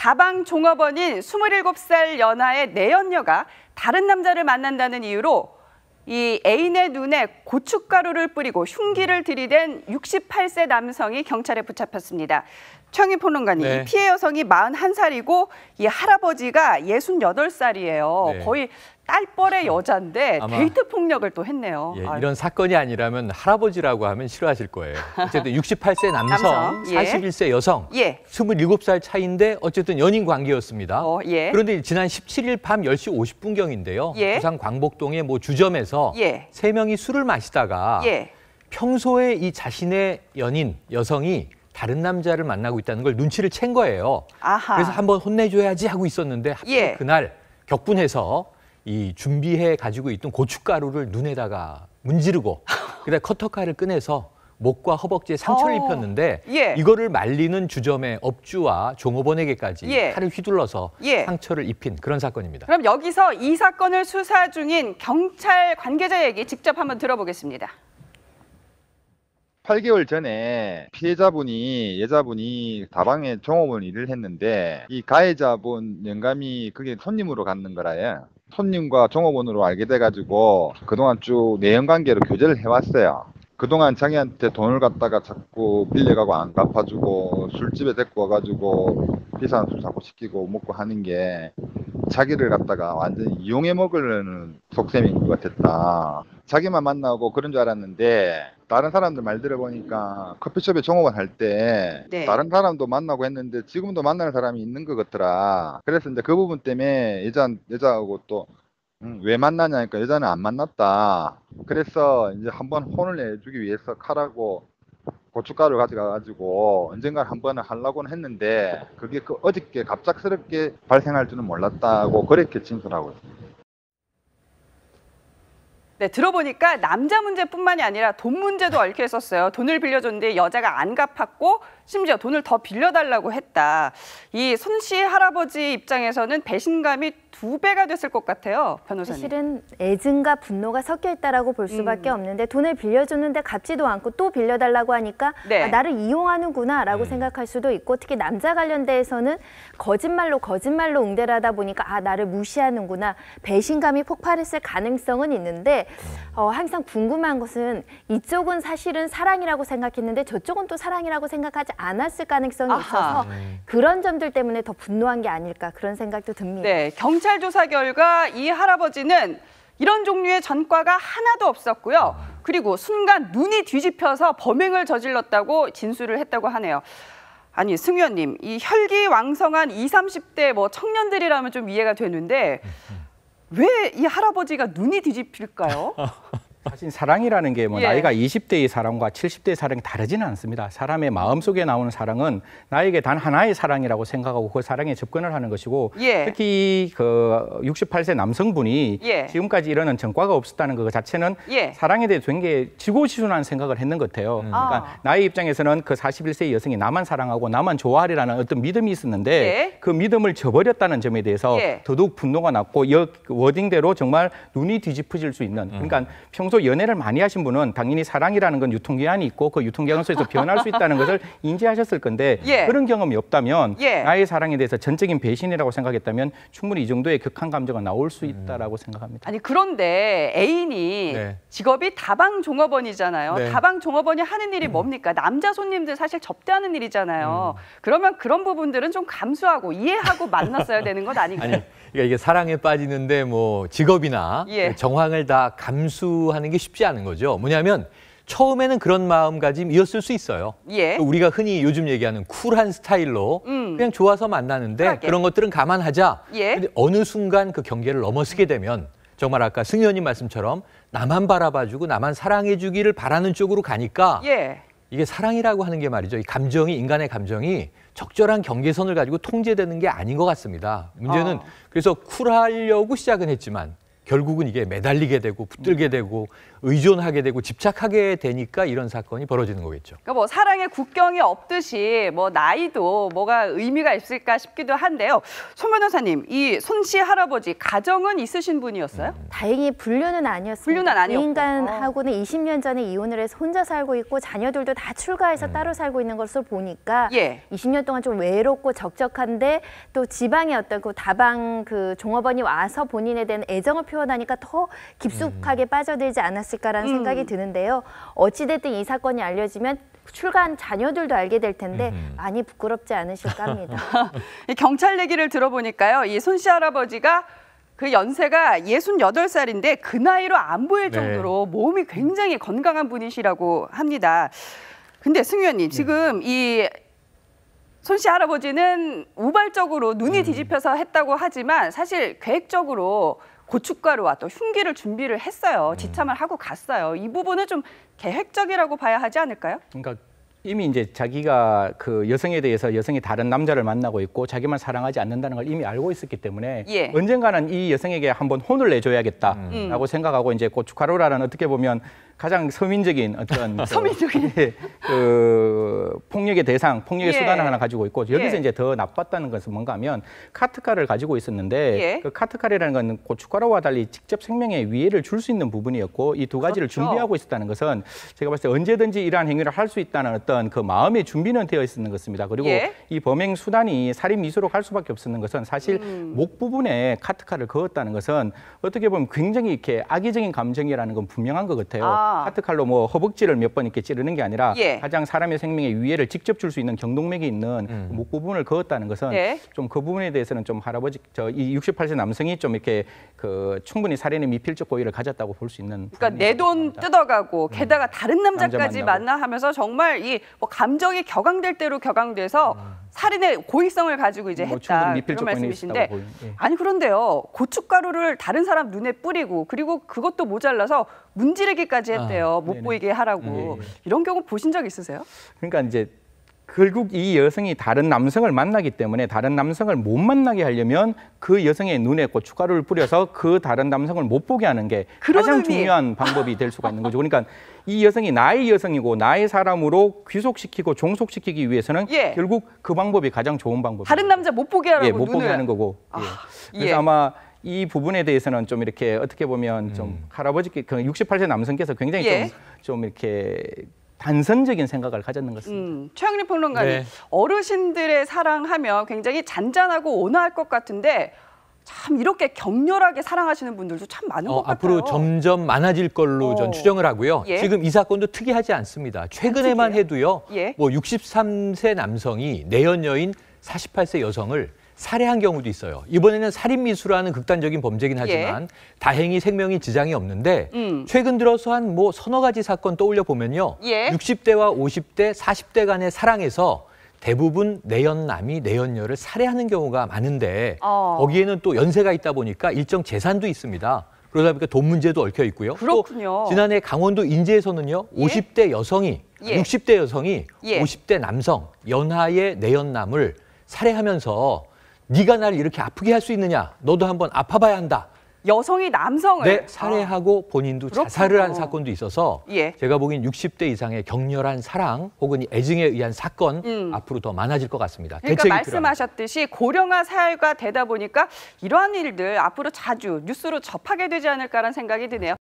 다방 종업원인 27살 연하의 내연녀가 다른 남자를 만난다는 이유로 이 애인의 눈에 고춧가루를 뿌리고 흉기를 들이댄 68세 남성이 경찰에 붙잡혔습니다. 최영희 평론가님, 네. 이 피해 여성이 41살이고 이 할아버지가 68살이에요. 네. 거의 딸뻘의 여자인데 아마 데이트 폭력을 또 했네요. 예, 이런 사건이 아니라면 할아버지라고 하면 싫어하실 거예요. 어쨌든 68세 남성, 예. 41세 여성, 예. 27살 차이인데 어쨌든 연인 관계였습니다. 예. 그런데 지난 17일 밤 10시 50분경인데요. 예. 부산 광복동의 모 주점에서 예. 3명이 술을 마시다가 예. 평소에 이 자신의 연인, 여성이 다른 남자를 만나고 있다는 걸 눈치를 챈 거예요. 아하. 그래서 한번 혼내줘야지 하고 있었는데 하필 예. 그날 격분해서 이 준비해 가지고 있던 고춧가루를 눈에다가 문지르고 그다음에 커터칼을 꺼내서 목과 허벅지에 상처를 입혔는데 예. 이거를 말리는 주점의 업주와 종업원에게까지 예. 칼을 휘둘러서 예. 상처를 입힌 그런 사건입니다. 그럼 여기서 이 사건을 수사 중인 경찰 관계자 얘기 직접 한번 들어보겠습니다. 8개월 전에 피해자분이 여자분이 다방에 종업원 일을 했는데 이 가해자분 영감이 그게 손님으로 갖는 거라요. 손님과 종업원으로 알게 돼가지고 그동안 쭉 내연관계로 교제를 해왔어요. 그동안 자기한테 돈을 갖다가 자꾸 빌려가고 안 갚아주고 술집에 데리고 와가지고 비싼 술 자꾸 시키고 먹고 하는 게 자기를 갖다가 완전히 이용해 먹으려는 속셈인 것 같았다. 자기만 만나고 그런 줄 알았는데 다른 사람들 말 들어보니까 커피숍에 종업원 할 때 네. 다른 사람도 만나고 했는데 지금도 만나는 사람이 있는 것 같더라. 그래서 이제 그 부분 때문에 여자하고 또 왜 만나냐니까 여자는 안 만났다. 그래서 이제 한번 혼을 내주기 위해서 칼하고 고춧가루 가져가가지고 언젠가 한 번을 하려고는 했는데 그게 어저께 갑작스럽게 발생할 줄은 몰랐다고 그렇게 진술하고 있습니다. 네, 들어보니까 남자 문제뿐만이 아니라 돈 문제도 얽혀 있었어요. 돈을 빌려줬는데 여자가 안 갚았고 심지어 돈을 더 빌려달라고 했다. 이 손 씨 할아버지 입장에서는 배신감이 2배가 됐을 것 같아요, 변호사님. 사실은 애증과 분노가 섞여 있다라고 볼 수밖에 없는데 돈을 빌려줬는데 갚지도 않고 또 빌려달라고 하니까 네. 아, 나를 이용하는구나라고 생각할 수도 있고 특히 남자 관련돼서는 거짓말로 응대를 하다 보니까 아 나를 무시하는구나 배신감이 폭발했을 가능성은 있는데 항상 궁금한 것은 이쪽은 사실은 사랑이라고 생각했는데 저쪽은 또 사랑이라고 생각하지 않았을 가능성이 아하. 있어서 그런 점들 때문에 더 분노한 게 아닐까 그런 생각도 듭니다. 네, 경찰 조사 결과 이 할아버지는 이런 종류의 전과가 하나도 없었고요. 그리고 순간 눈이 뒤집혀서 범행을 저질렀다고 진술을 했다고 하네요. 아니, 승 의원님, 이 혈기왕성한 20, 30대 뭐 청년들이라면 좀 이해가 되는데 왜 이 할아버지가 눈이 뒤집힐까요? 사실 사랑이라는 게 뭐 예. 나이가 20대의 사랑과 70대의 사랑이 다르지는 않습니다. 사람의 마음속에 나오는 사랑은 나에게 단 하나의 사랑이라고 생각하고 그 사랑에 접근을 하는 것이고 예. 특히 그 68세 남성분이 예. 지금까지 이러는 전과가 없었다는 것 자체는 예. 사랑에 대해 굉장히 지고지순한 생각을 했는 것 같아요. 그러니까 나의 입장에서는 그 41세 여성이 나만 사랑하고 나만 좋아하리라는 어떤 믿음이 있었는데 예. 그 믿음을 저버렸다는 점에 대해서 예. 더더욱 분노가 났고 워딩대로 정말 눈이 뒤집어질 수 있는 그러니까 평소 연애를 많이 하신 분은 당연히 사랑이라는 건 유통기한이 있고 그 유통기한 속에서 변할 수 있다는 것을 인지하셨을 건데 예. 그런 경험이 없다면 예. 나의 사랑에 대해서 전적인 배신이라고 생각했다면 충분히 이 정도의 극한 감정은 나올 수 있다라고 생각합니다. 아니, 그런데 애인이 네. 직업이 다방 종업원이잖아요. 네. 다방 종업원이 하는 일이 뭡니까? 남자 손님들 사실 접대하는 일이잖아요. 그러면 그런 부분들은 좀 감수하고 이해하고 만났어야 되는 것 아닌가요? 아니, 그러니까 이게 사랑에 빠지는데 뭐 직업이나 예. 정황을 다 감수하는 게 쉽지 않은 거죠. 뭐냐면 처음에는 그런 마음가짐이었을 수 있어요. 예. 우리가 흔히 요즘 얘기하는 쿨한 스타일로 그냥 좋아서 만나는데 쿨하게. 그런 것들은 감안하자. 예. 근데 어느 순간 그 경계를 넘어서게 되면 정말 아까 승 의원님 말씀처럼 나만 바라봐주고 나만 사랑해주기를 바라는 쪽으로 가니까 예. 이게 사랑이라고 하는 게 말이죠. 이 감정이 인간의 감정이 적절한 경계선을 가지고 통제되는 게 아닌 것 같습니다. 문제는 그래서 쿨하려고 시작은 했지만 결국은 이게 매달리게 되고 붙들게 되고 의존하게 되고 집착하게 되니까 이런 사건이 벌어지는 거겠죠. 그러니까 뭐 사랑의 국경이 없듯이 뭐 나이도 뭐가 의미가 있을까 싶기도 한데요. 손 변호사님, 이 손 씨 할아버지 가정은 있으신 분이었어요? 다행히 분류는 아니었습니다. 분류는 아니었고. 부인간하고는 20년 전에 이혼을 해서 혼자 살고 있고 자녀들도 다 출가해서 따로 살고 있는 것을 보니까 예. 20년 동안 좀 외롭고 적적한데 또 지방의 어떤 그 다방 그 종업원이 와서 본인에 대한 애정을 표현하니까 더 깊숙하게 빠져들지 않았을까라는 생각이 드는데요. 어찌됐든 이 사건이 알려지면 출가한 자녀들도 알게 될 텐데 많이 부끄럽지 않으실까 합니다. 이 경찰 얘기를 들어보니까요. 이 손 씨 할아버지가 그 연세가 68살인데 그 나이로 안 보일 네. 정도로 몸이 굉장히 건강한 분이시라고 합니다. 근데 승 의원님, 지금 이 손 씨 할아버지는 우발적으로 눈이 뒤집혀서 했다고 하지만 사실 계획적으로 고춧가루와 또 흉기를 준비를 했어요. 지참을 하고 갔어요. 이 부분은 좀 계획적이라고 봐야 하지 않을까요? 그러니까 이미 이제 자기가 그 여성에 대해서 여성이 다른 남자를 만나고 있고 자기만 사랑하지 않는다는 걸 이미 알고 있었기 때문에 예. 언젠가는 이 여성에게 한번 혼을 내줘야겠다라고 생각하고 이제 고춧가루라는 어떻게 보면 가장 서민적인 어떤 서민적인. 그 폭력의 대상, 폭력의 예. 수단을 하나 가지고 있고 여기서 예. 이제 더 나빴다는 것은 뭔가 하면 카트칼을 가지고 있었는데 예. 그 카트칼이라는 건 고춧가루와 달리 직접 생명에 위해를 줄 수 있는 부분이었고 이 두 가지를 그렇죠. 준비하고 있었다는 것은 제가 봤을 때 언제든지 이러한 행위를 할 수 있다는 어떤 그 마음의 준비는 되어 있었는 것입니다. 그리고 예. 이 범행 수단이 살인 미수로 갈 수밖에 없었는 것은 사실 목 부분에 카트칼을 그었다는 것은 어떻게 보면 굉장히 이렇게 악의적인 감정이라는 건 분명한 것 같아요. 카트칼로 뭐 허벅지를 몇 번 이렇게 찌르는 게 아니라 예. 가장 사람의 생명에 위해를 직접 줄 수 있는 경동맥이 있는 목 부분을 그었다는 것은 예. 좀 그 부분에 대해서는 좀 할아버지 이 68세 남성이 좀 이렇게 그 충분히 살인의 미필적 고의를 가졌다고 볼 수 있는. 그러니까 내 돈 뜯어가고 게다가 다른 남자까지 남자 만나 하면서 정말 이 뭐 감정이 격앙될 대로 격앙돼서 살인의 고의성을 가지고 이제 뭐 했다 충분히 그런 미필적 고의는 말씀이신데 있었다고 보여요. 예. 아니 그런데요 고춧가루를 다른 사람 눈에 뿌리고 그리고 그것도 모자라서 문지르기까지 했대요 못 네네. 보이게 하라고 예. 이런 경우 보신 적 있으세요? 그러니까 이제 결국 이 여성이 다른 남성을 만나기 때문에 다른 남성을 못 만나게 하려면 그 여성의 눈에 고춧가루를 뿌려서 그 다른 남성을 못 보게 하는 게 그런 가장 의미. 중요한 방법이 될 수가 있는 거죠. 그러니까 이 여성이 나의 여성이고 나의 사람으로 귀속시키고 종속시키기 위해서는 예. 결국 그 방법이 가장 좋은 방법이에요. 다른 남자 못 보게 하라고 예, 못 보게 눈을. 하는 거고. 예. 그래서 예. 아마 이 부분에 대해서는 좀 이렇게 어떻게 보면 좀 할아버지께 그 68세 남성께서 굉장히 예. 좀 이렇게 단선적인 생각을 가졌는 것 같습니다. 최영림 평론가님 네. 어르신들의 사랑하면 굉장히 잔잔하고 온화할 것 같은데 참 이렇게 격렬하게 사랑하시는 분들도 참 많은 것 같아요. 앞으로 점점 많아질 걸로 전 추정을 하고요. 예. 지금 이 사건도 특이하지 않습니다. 최근에만 특이해요? 해도요. 예. 뭐 63세 남성이 내연 여인 48세 여성을 살해한 경우도 있어요. 이번에는 살인미수라는 극단적인 범죄긴 하지만 다행히 생명이 지장이 없는데 최근 들어서 한 뭐 서너 가지 사건 떠올려 보면요. 예. 60대와 50대, 40대 간의 사랑에서 대부분 내연남이 내연녀를 살해하는 경우가 많은데 거기에는 또 연세가 있다 보니까 일정 재산도 있습니다. 그러다 보니까 돈 문제도 얽혀 있고요. 그렇군요. 또 지난해 강원도 인제에서는요. 예? 50대 여성이, 예. 60대 여성이 예. 50대 남성, 연하의 내연남을 살해하면서 네가 날 이렇게 아프게 할 수 있느냐. 너도 한번 아파봐야 한다. 여성이 남성을 네, 살해하고 본인도 그렇군요. 자살을 한 사건도 있어서 예. 제가 보기엔 60대 이상의 격렬한 사랑 혹은 애증에 의한 사건 앞으로 더 많아질 것 같습니다. 그러니까 대책이 필요합니다. 말씀하셨듯이 고령화 사회가 되다 보니까 이러한 일들 앞으로 자주 뉴스로 접하게 되지 않을까라는 생각이 드네요.